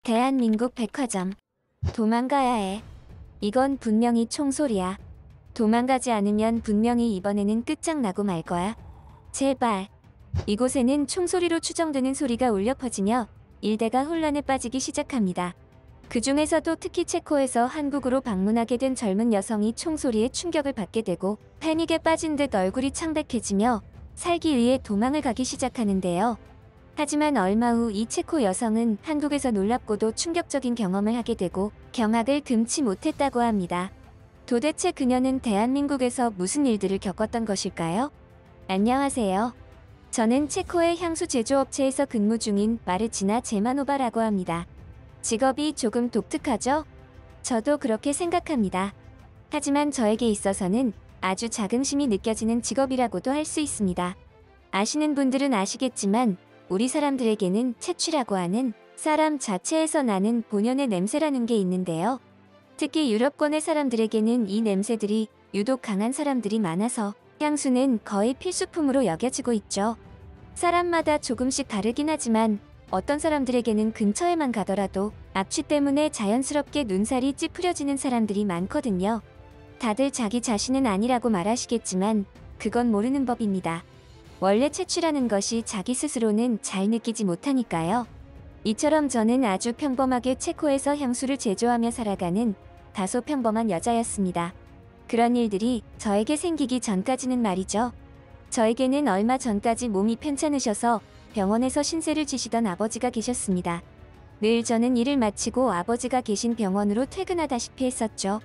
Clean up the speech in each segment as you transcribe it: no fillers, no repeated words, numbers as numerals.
대한민국 백화점. 도망가야 해. 이건 분명히 총소리야. 도망가지 않으면 분명히 이번에는 끝장나고 말 거야. 제발. 이곳에는 총소리로 추정되는 소리가 울려 퍼지며 일대가 혼란에 빠지기 시작합니다. 그 중에서도 특히 체코에서 한국으로 방문하게 된 젊은 여성이 총소리에 충격을 받게 되고 패닉에 빠진 듯 얼굴이 창백해지며 살기 위해 도망을 가기 시작하는데요. 하지만 얼마 후 이 체코 여성은 한국에서 놀랍고도 충격적인 경험을 하게 되고 경악을 금치 못했다고 합니다. 도대체 그녀는 대한민국에서 무슨 일들을 겪었던 것일까요? 안녕하세요. 저는 체코의 향수 제조업체에서 근무 중인 마르치나 제마노바라고 합니다. 직업이 조금 독특하죠? 저도 그렇게 생각합니다. 하지만 저에게 있어서는 아주 자긍심이 느껴지는 직업이라고도 할 수 있습니다. 아시는 분들은 아시겠지만 우리 사람들에게는 채취라고 하는 사람 자체에서 나는 본연의 냄새라는 게 있는데요. 특히 유럽권의 사람들에게는 이 냄새들이 유독 강한 사람들이 많아서 향수는 거의 필수품으로 여겨지고 있죠. 사람마다 조금씩 다르긴 하지만 어떤 사람들에게는 근처에만 가더라도 악취 때문에 자연스럽게 눈살이 찌푸려지는 사람들이 많거든요. 다들 자기 자신은 아니라고 말하시겠지만 그건 모르는 법입니다. 원래 채취라는 것이 자기 스스로는 잘 느끼지 못하니까요. 이처럼 저는 아주 평범하게 체코에서 향수를 제조하며 살아가는 다소 평범한 여자였습니다. 그런 일들이 저에게 생기기 전까지는 말이죠. 저에게는 얼마 전까지 몸이 편찮으셔서 병원에서 신세를 지시던 아버지가 계셨습니다. 늘 저는 일을 마치고 아버지가 계신 병원으로 퇴근하다시피 했었죠.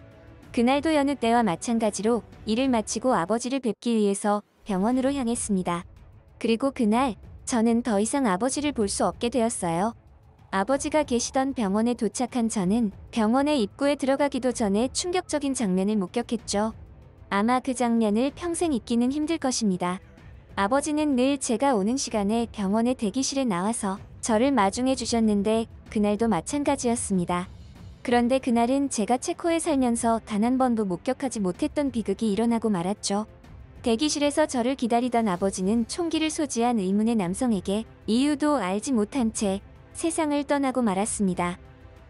그날도 여느 때와 마찬가지로 일을 마치고 아버지를 뵙기 위해서 병원으로 향했습니다. 그리고 그날 저는 더 이상 아버지를 볼 수 없게 되었어요. 아버지가 계시던 병원에 도착한 저는 병원의 입구에 들어가기도 전에 충격적인 장면을 목격했죠. 아마 그 장면을 평생 잊기는 힘들 것입니다. 아버지는 늘 제가 오는 시간에 병원의 대기실에 나와서 저를 마중해 주셨는데 그날도 마찬가지였습니다. 그런데 그날은 제가 체코에 살면서 단 한 번도 목격하지 못했던 비극이 일어나고 말았죠. 대기실에서 저를 기다리던 아버지는 총기를 소지한 의문의 남성에게 이유도 알지 못한 채 세상을 떠나고 말았습니다.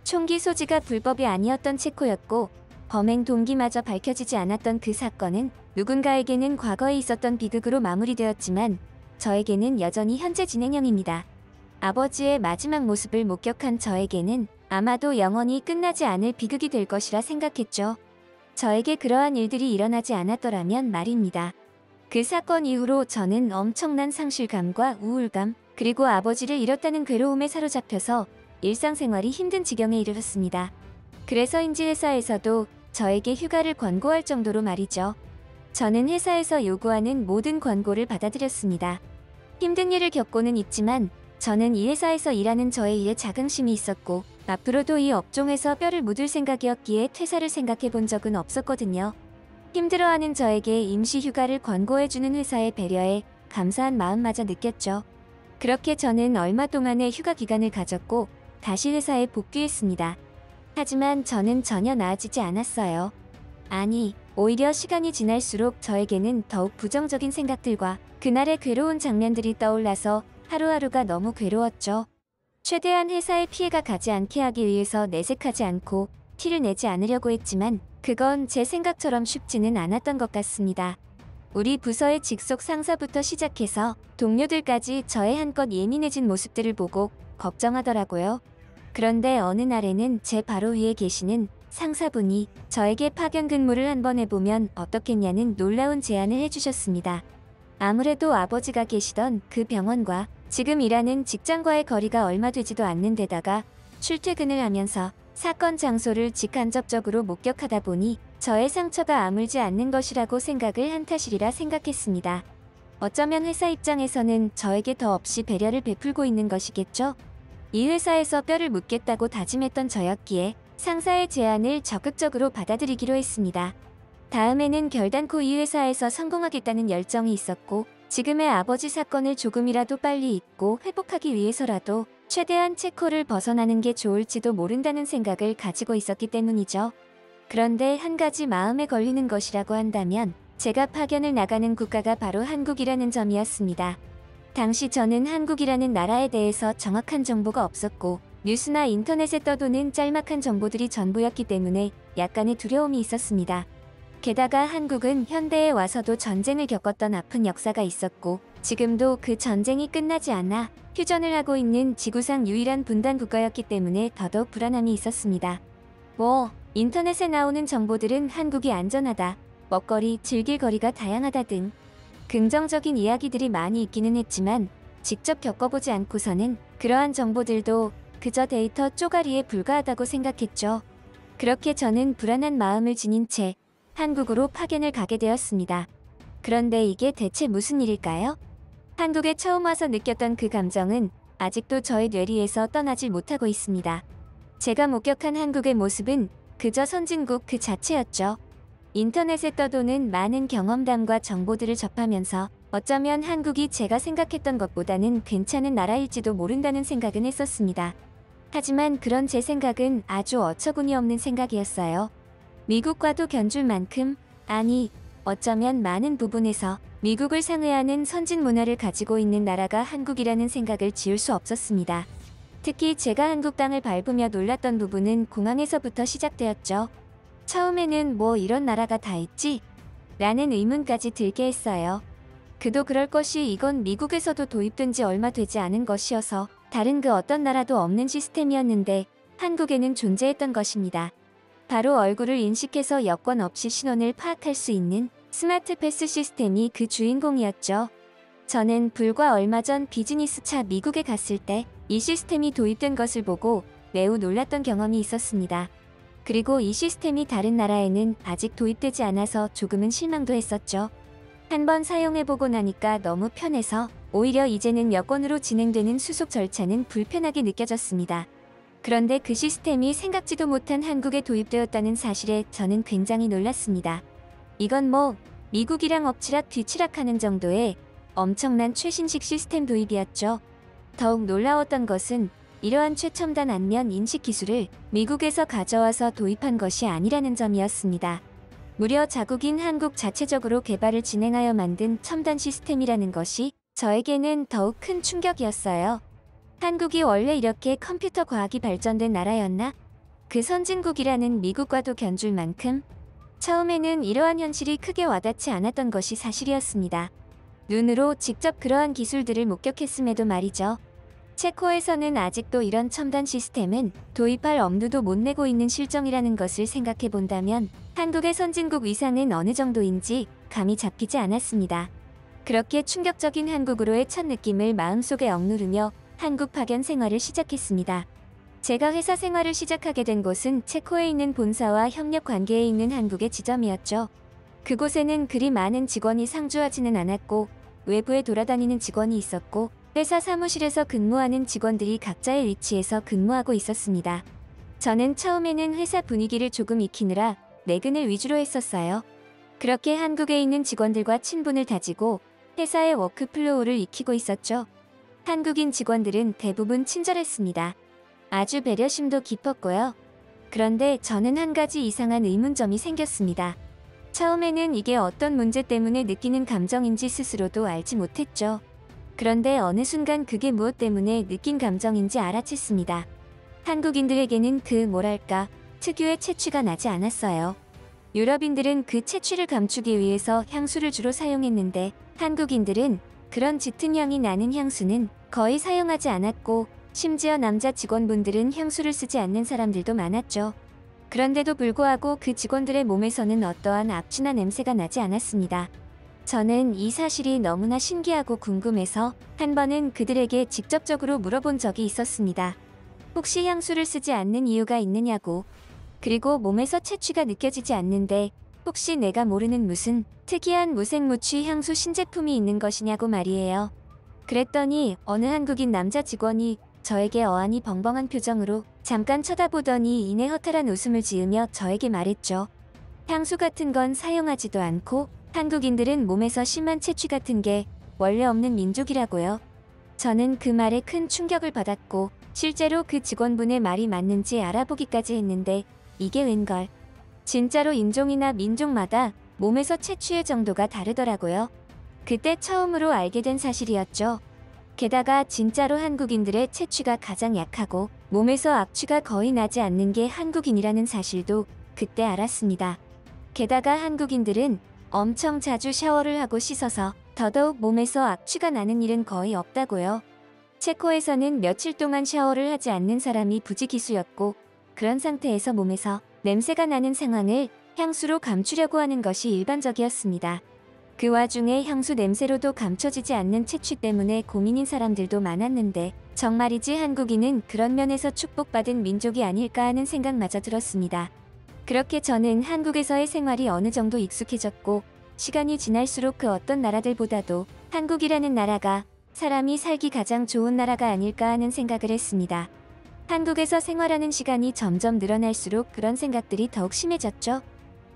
총기 소지가 불법이 아니었던 체코였고 범행 동기마저 밝혀지지 않았던 그 사건은 누군가에게는 과거에 있었던 비극으로 마무리되었지만 저에게는 여전히 현재 진행형입니다. 아버지의 마지막 모습을 목격한 저에게는 아마도 영원히 끝나지 않을 비극이 될 것이라 생각했죠. 저에게 그러한 일들이 일어나지 않았더라면 말입니다. 그 사건 이후로 저는 엄청난 상실감과 우울감, 그리고 아버지를 잃었다는 괴로움에 사로잡혀서 일상생활이 힘든 지경에 이르렀습니다. 그래서인지 회사에서도 저에게 휴가를 권고할 정도로 말이죠. 저는 회사에서 요구하는 모든 권고를 받아들였습니다. 힘든 일을 겪고는 있지만 저는 이 회사에서 일하는 저의 일에 자긍심이 있었고 앞으로도 이 업종에서 뼈를 묻을 생각이었기에 퇴사를 생각해 본 적은 없었거든요. 힘들어하는 저에게 임시 휴가를 권고해주는 회사의 배려에 감사한 마음마저 느꼈죠. 그렇게 저는 얼마 동안의 휴가 기간을 가졌고 다시 회사에 복귀했습니다. 하지만 저는 전혀 나아지지 않았어요. 아니, 오히려 시간이 지날수록 저에게는 더욱 부정적인 생각들과 그날의 괴로운 장면들이 떠올라서 하루하루가 너무 괴로웠죠. 최대한 회사에 피해가 가지 않게 하기 위해서 내색하지 않고 티를 내지 않으려고 했지만 그건 제 생각처럼 쉽지는 않았던 것 같습니다. 우리 부서의 직속 상사부터 시작해서 동료들까지 저의 한껏 예민해진 모습들을 보고 걱정하더라고요. 그런데 어느 날에는 제 바로 위에 계시는 상사분이 저에게 파견 근무를 한번 해보면 어떻겠냐는 놀라운 제안을 해주셨습니다. 아무래도 아버지가 계시던 그 병원과 지금 일하는 직장과의 거리가 얼마 되지도 않는 데다가 출퇴근을 하면서 사건 장소를 직간접적으로 목격하다 보니 저의 상처가 아물지 않는 것이라고 생각을 한 탓이리라 생각했습니다. 어쩌면 회사 입장에서는 저에게 더 없이 배려를 베풀고 있는 것이겠죠? 이 회사에서 뼈를 묻겠다고 다짐했던 저였기에 상사의 제안을 적극적으로 받아들이기로 했습니다. 다음에는 결단코 이 회사에서 성공하겠다는 열정이 있었고 지금의 아버지 사건을 조금이라도 빨리 잊고 회복하기 위해서라도 최대한 체코를 벗어나는 게 좋을지도 모른다는 생각을 가지고 있었기 때문이죠. 그런데 한 가지 마음에 걸리는 것이라고 한다면 제가 파견을 나가는 국가가 바로 한국이라는 점이었습니다. 당시 저는 한국이라는 나라에 대해서 정확한 정보가 없었고 뉴스나 인터넷에 떠도는 짤막한 정보들이 전부였기 때문에 약간의 두려움이 있었습니다. 게다가 한국은 현대에 와서도 전쟁을 겪었던 아픈 역사가 있었고 지금도 그 전쟁이 끝나지 않아 휴전을 하고 있는 지구상 유일한 분단 국가였기 때문에 더더욱 불안함이 있었습니다. 인터넷에 나오는 정보들은 한국이 안전하다, 먹거리, 즐길 거리가 다양하다 등 긍정적인 이야기들이 많이 있기는 했지만 직접 겪어보지 않고서는 그러한 정보들도 그저 데이터 쪼가리에 불과하다고 생각했죠. 그렇게 저는 불안한 마음을 지닌 채 한국으로 파견을 가게 되었습니다. 그런데 이게 대체 무슨 일일까요? 한국에 처음 와서 느꼈던 그 감정은 아직도 저의 뇌리에서 떠나지 못하고 있습니다. 제가 목격한 한국의 모습은 그저 선진국 그 자체였죠. 인터넷에 떠도는 많은 경험담과 정보들을 접하면서 어쩌면 한국이 제가 생각했던 것보다는 괜찮은 나라일지도 모른다는 생각은 했었습니다. 하지만 그런 제 생각은 아주 어처구니 없는 생각이었어요. 미국과도 견줄 만큼, 아니, 어쩌면 많은 부분에서 미국을 상회하는 선진 문화를 가지고 있는 나라가 한국이라는 생각을 지울 수 없었습니다. 특히 제가 한국 땅을 밟으며 놀랐던 부분은 공항에서부터 시작되었죠. 처음에는 뭐 이런 나라가 다 있지? 라는 의문까지 들게 했어요. 그도 그럴 것이 이건 미국에서도 도입된 지 얼마 되지 않은 것이어서 다른 그 어떤 나라도 없는 시스템이었는데 한국에는 존재했던 것입니다. 바로 얼굴을 인식해서 여권 없이 신원을 파악할 수 있는 스마트 패스 시스템이 그 주인공이었죠. 저는 불과 얼마 전 비즈니스차 미국에 갔을 때 이 시스템이 도입된 것을 보고 매우 놀랐던 경험이 있었습니다. 그리고 이 시스템이 다른 나라에는 아직 도입되지 않아서 조금은 실망도 했었죠. 한번 사용해보고 나니까 너무 편해서 오히려 이제는 여권으로 진행되는 수속 절차는 불편하게 느껴졌습니다. 그런데 그 시스템이 생각지도 못한 한국에 도입되었다는 사실에 저는 굉장히 놀랐습니다. 이건 뭐 미국이랑 엎치락 뒤치락하는 정도의 엄청난 최신식 시스템 도입이었죠. 더욱 놀라웠던 것은 이러한 최첨단 안면 인식 기술을 미국에서 가져와서 도입한 것이 아니라는 점이었습니다. 무려 자국인 한국 자체적으로 개발을 진행하여 만든 첨단 시스템이라는 것이 저에게는 더욱 큰 충격이었어요. 한국이 원래 이렇게 컴퓨터 과학이 발전된 나라였나? 그 선진국이라는 미국과도 견줄 만큼 처음에는 이러한 현실이 크게 와닿지 않았던 것이 사실이었습니다. 눈으로 직접 그러한 기술들을 목격했음에도 말이죠. 체코에서는 아직도 이런 첨단 시스템은 도입할 엄두도 못 내고 있는 실정이라는 것을 생각해 본다면 한국의 선진국 위상은 어느 정도인지 감이 잡히지 않았습니다. 그렇게 충격적인 한국으로의 첫 느낌을 마음속에 억누르며 한국 파견 생활을 시작했습니다. 제가 회사 생활을 시작하게 된 곳은 체코에 있는 본사와 협력 관계에 있는 한국의 지점이었죠. 그곳에는 그리 많은 직원이 상주하지는 않았고 외부에 돌아다니는 직원이 있었고 회사 사무실에서 근무하는 직원들이 각자의 위치에서 근무하고 있었습니다. 저는 처음에는 회사 분위기를 조금 익히느라 매근을 위주로 했었어요. 그렇게 한국에 있는 직원들과 친분을 다지고 회사의 워크플로우를 익히고 있었죠. 한국인 직원들은 대부분 친절했습니다. 아주 배려심도 깊었고요. 그런데 저는 한 가지 이상한 의문점이 생겼습니다. 처음에는 이게 어떤 문제 때문에 느끼는 감정인지 스스로도 알지 못했죠. 그런데 어느 순간 그게 무엇 때문에 느낀 감정인지 알아챘습니다. 한국인들에게는 그 뭐랄까 특유의 채취가 나지 않았어요. 유럽인들은 그 채취를 감추기 위해서 향수를 주로 사용했는데 한국인들은 그런 짙은 향이 나는 향수는 거의 사용하지 않았고 심지어 남자 직원분들은 향수를 쓰지 않는 사람들도 많았죠. 그런데도 불구하고 그 직원들의 몸에서는 어떠한 악취나 냄새가 나지 않았습니다. 저는 이 사실이 너무나 신기하고 궁금해서 한 번은 그들에게 직접적으로 물어본 적이 있었습니다. 혹시 향수를 쓰지 않는 이유가 있느냐고. 그리고 몸에서 채취가 느껴지지 않는데 혹시 내가 모르는 무슨 특이한 무색무취 향수 신제품이 있는 것이냐고 말이에요. 그랬더니 어느 한국인 남자 직원이 저에게 어안이 벙벙한 표정으로 잠깐 쳐다보더니 이내 허탈한 웃음을 지으며 저에게 말했죠. 향수 같은 건 사용하지도 않고 한국인들은 몸에서 심한 채취 같은 게 원래 없는 민족이라고요. 저는 그 말에 큰 충격을 받았고 실제로 그 직원분의 말이 맞는지 알아보기까지 했는데 이게 웬걸. 진짜로 인종이나 민족마다 몸에서 채취의 정도가 다르더라고요. 그때 처음으로 알게 된 사실이었죠. 게다가 진짜로 한국인들의 체취가 가장 약하고 몸에서 악취가 거의 나지 않는 게 한국인이라는 사실도 그때 알았습니다. 게다가 한국인들은 엄청 자주 샤워를 하고 씻어서 더더욱 몸에서 악취가 나는 일은 거의 없다고요. 체코에서는 며칠 동안 샤워를 하지 않는 사람이 부지기수였고 그런 상태에서 몸에서 냄새가 나는 상황을 향수로 감추려고 하는 것이 일반적이었습니다. 그 와중에 향수 냄새로도 감춰지지 않는 채취 때문에 고민인 사람들도 많았는데 정말이지 한국인은 그런 면에서 축복받은 민족이 아닐까 하는 생각마저 들었습니다. 그렇게 저는 한국에서의 생활이 어느 정도 익숙해졌고 시간이 지날수록 그 어떤 나라들보다도 한국이라는 나라가 사람이 살기 가장 좋은 나라가 아닐까 하는 생각을 했습니다. 한국에서 생활하는 시간이 점점 늘어날수록 그런 생각들이 더욱 심해졌죠.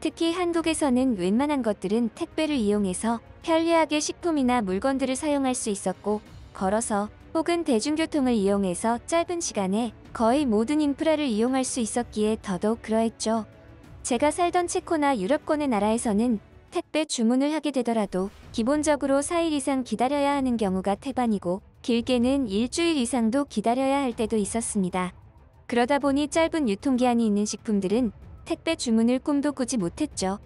특히 한국에서는 웬만한 것들은 택배를 이용해서 편리하게 식품이나 물건들을 사용할 수 있었고 걸어서 혹은 대중교통을 이용해서 짧은 시간에 거의 모든 인프라를 이용할 수 있었기에 더더욱 그러했죠. 제가 살던 체코나 유럽권의 나라에서는 택배 주문을 하게 되더라도 기본적으로 4일 이상 기다려야 하는 경우가 태반이고 길게는 일주일 이상도 기다려야 할 때도 있었습니다. 그러다 보니 짧은 유통기한이 있는 식품들은 택배 주문을 꿈도 꾸지 못했죠.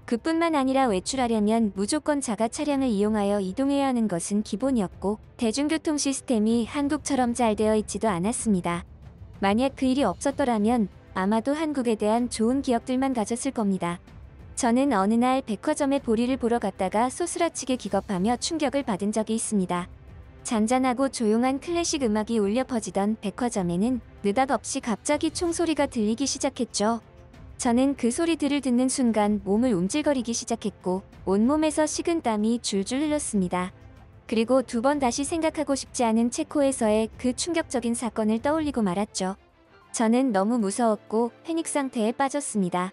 그뿐만 아니라 외출하려면 무조건 자가 차량을 이용하여 이동해야 하는 것은 기본이었고 대중교통 시스템이 한국처럼 잘 되어 있지도 않았습니다. 만약 그 일이 없었더라면 아마도 한국에 대한 좋은 기억들만 가졌을 겁니다. 저는 어느 날 백화점에 보리를 보러 갔다가 소스라치게 기겁하며 충격을 받은 적이 있습니다. 잔잔하고 조용한 클래식 음악이 울려 퍼지던 백화점에는 느닷없이 갑자기 총소리가 들리기 시작했죠. 저는 그 소리들을 듣는 순간 몸을 움찔거리기 시작했고 온몸에서 식은땀이 줄줄 흘렀습니다. 그리고 두 번 다시 생각하고 싶지 않은 체코에서의 그 충격적인 사건을 떠올리고 말았죠. 저는 너무 무서웠고 패닉 상태에 빠졌습니다.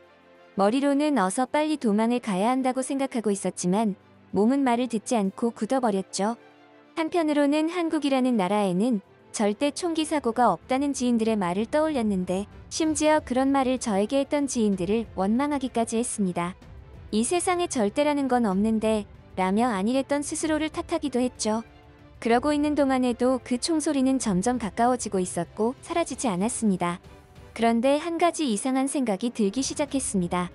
머리로는 어서 빨리 도망을 가야 한다고 생각하고 있었지만 몸은 말을 듣지 않고 굳어버렸죠. 한편으로는 한국이라는 나라에는 절대 총기 사고가 없다는 지인들의 말을 떠올렸는데 심지어 그런 말을 저에게 했던 지인들을 원망하기까지 했습니다. 이 세상에 절대라는 건 없는데 라며 아니랬던 스스로를 탓하기도 했죠. 그러고 있는 동안에도 그 총소리는 점점 가까워지고 있었고 사라지지 않았습니다. 그런데 한 가지 이상한 생각이 들기 시작했습니다.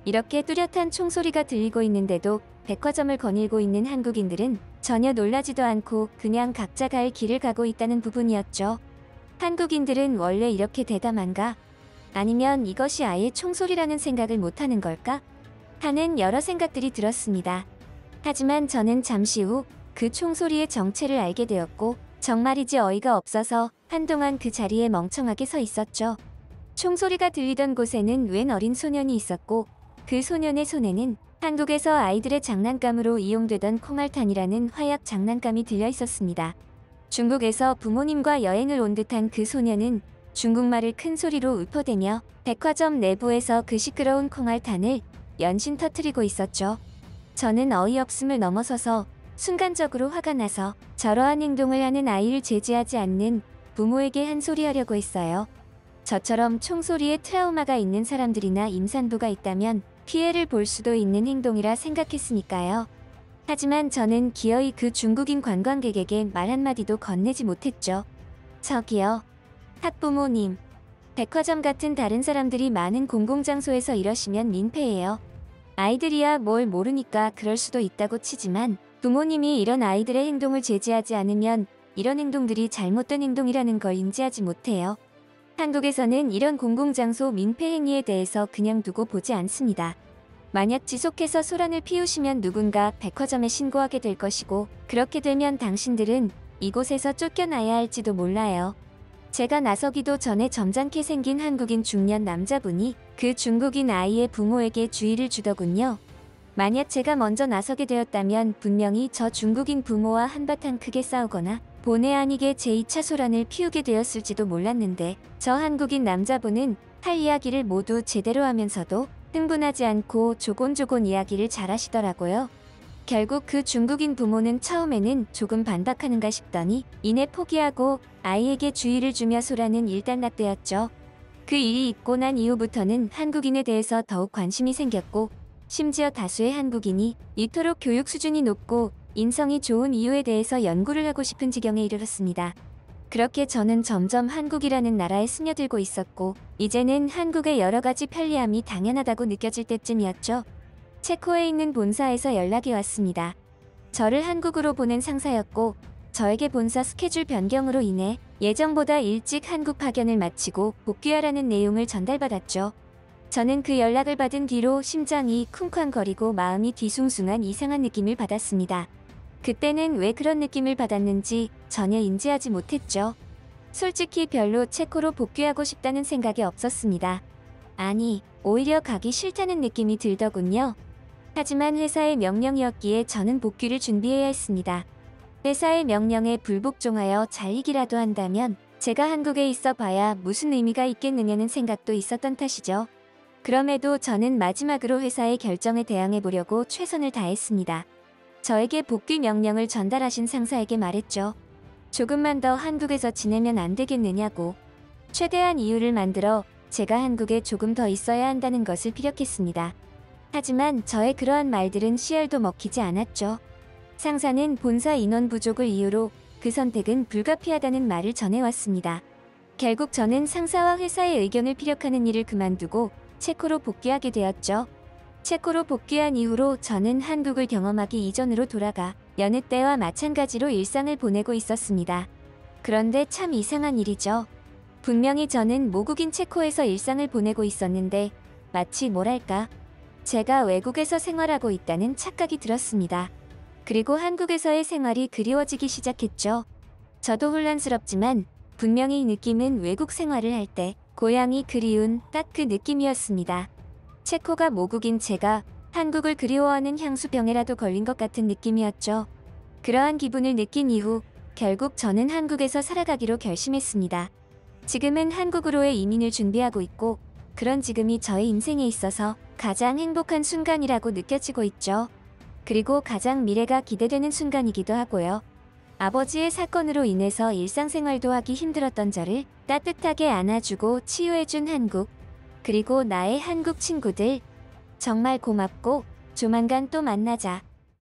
이렇게 뚜렷한 총소리가 들리고 있는데도 백화점을 거닐고 있는 한국인들은 전혀 놀라지도 않고 그냥 각자 갈 길을 가고 있다는 부분이었죠. 한국인들은 원래 이렇게 대담한가? 아니면 이것이 아예 총소리라는 생각을 못하는 걸까? 하는 여러 생각들이 들었습니다. 하지만 저는 잠시 후 그 총소리의 정체를 알게 되었고 정말이지 어이가 없어서 한동안 그 자리에 멍청하게 서 있었죠. 총소리가 들리던 곳에는 웬 어린 소년이 있었고 그 소년의 손에는 한국에서 아이들의 장난감으로 이용되던 콩알탄이라는 화약 장난감이 들려 있었습니다. 중국에서 부모님과 여행을 온 듯한 그 소년은 중국말을 큰 소리로 읊어대며 백화점 내부에서 그 시끄러운 콩알탄을 연신 터뜨리고 있었죠. 저는 어이없음을 넘어서서 순간적으로 화가 나서 저러한 행동을 하는 아이를 제지하지 않는 부모에게 한 소리 하려고 했어요. 저처럼 총소리에 트라우마가 있는 사람들이나 임산부가 있다면 피해를 볼 수도 있는 행동이라 생각했으니까요. 하지만 저는 기어이 그 중국인 관광객에게 말 한마디도 건네지 못했죠. 저기요. 학부모님. 백화점 같은 다른 사람들이 많은 공공장소에서 이러시면 민폐예요. 아이들이야 뭘 모르니까 그럴 수도 있다고 치지만 부모님이 이런 아이들의 행동을 제지하지 않으면 이런 행동들이 잘못된 행동이라는 걸 인지하지 못해요. 한국에서는 이런 공공장소 민폐 행위에 대해서 그냥 두고 보지 않습니다. 만약 지속해서 소란을 피우시면 누군가 백화점에 신고하게 될 것이고 그렇게 되면 당신들은 이곳에서 쫓겨나야 할지도 몰라요. 제가 나서기도 전에 점잖게 생긴 한국인 중년 남자분이 그 중국인 아이의 부모에게 주의를 주더군요. 만약 제가 먼저 나서게 되었다면 분명히 저 중국인 부모와 한바탕 크게 싸우거나 본의 아니게 제2차 소란을 피우게 되었을지도 몰랐는데 저 한국인 남자분은 할 이야기를 모두 제대로 하면서도 흥분하지 않고 조곤조곤 이야기를 잘하시더라고요. 결국 그 중국인 부모는 처음에는 조금 반박하는가 싶더니 이내 포기하고 아이에게 주의를 주며 소란은 일단락되었죠. 그 일이 있고 난 이후부터는 한국인에 대해서 더욱 관심이 생겼고 심지어 다수의 한국인이 이토록 교육 수준이 높고 인성이 좋은 이유에 대해서 연구를 하고 싶은 지경에 이르렀습니다. 그렇게 저는 점점 한국이라는 나라에 스며들고 있었고, 이제는 한국의 여러 가지 편리함이 당연하다고 느껴질 때쯤이었죠. 체코에 있는 본사에서 연락이 왔습니다. 저를 한국으로 보낸 상사였고, 저에게 본사 스케줄 변경으로 인해 예정보다 일찍 한국 파견을 마치고 복귀하라는 내용을 전달받았죠. 저는 그 연락을 받은 뒤로 심장이 쿵쾅거리고 마음이 뒤숭숭한 이상한 느낌을 받았습니다. 그때는 왜 그런 느낌을 받았는지 전혀 인지하지 못했죠. 솔직히 별로 체코로 복귀하고 싶다는 생각이 없었습니다. 아니, 오히려 가기 싫다는 느낌이 들더군요. 하지만 회사의 명령이었기에 저는 복귀를 준비해야 했습니다. 회사의 명령에 불복종하여 잘리기라도 한다면 제가 한국에 있어 봐야 무슨 의미가 있겠느냐는 생각도 있었던 탓이죠. 그럼에도 저는 마지막으로 회사의 결정에 대항해 보려고 최선을 다했습니다. 저에게 복귀 명령을 전달하신 상사에게 말했죠. 조금만 더 한국에서 지내면 안 되겠느냐고. 최대한 이유를 만들어 제가 한국에 조금 더 있어야 한다는 것을 피력했습니다. 하지만 저의 그러한 말들은 씨알도 먹히지 않았죠. 상사는 본사 인원 부족을 이유로 그 선택은 불가피하다는 말을 전해왔습니다. 결국 저는 상사와 회사의 의견을 피력하는 일을 그만두고 체코로 복귀하게 되었죠. 체코로 복귀한 이후로 저는 한국을 경험하기 이전으로 돌아가 여느 때와 마찬가지로 일상을 보내고 있었습니다. 그런데 참 이상한 일이죠. 분명히 저는 모국인 체코에서 일상을 보내고 있었는데 마치 뭐랄까, 제가 외국에서 생활하고 있다는 착각이 들었습니다. 그리고 한국에서의 생활이 그리워지기 시작했죠. 저도 혼란스럽지만 분명히 이 느낌은 외국 생활을 할 때 고향이 그리운 딱 그 느낌이었습니다. 체코가 모국인 제가 한국을 그리워하는 향수병에라도 걸린 것 같은 느낌이었죠. 그러한 기분을 느낀 이후 결국 저는 한국에서 살아가기로 결심했습니다. 지금은 한국으로의 이민을 준비하고 있고, 그런 지금이 저의 인생에 있어서 가장 행복한 순간이라고 느껴지고 있죠. 그리고 가장 미래가 기대되는 순간이기도 하고요. 아버지의 사건으로 인해서 일상생활도 하기 힘들었던 저를 따뜻하게 안아주고 치유해준 한국, 그리고 나의 한국 친구들, 정말 고맙고 조만간 또 만나자.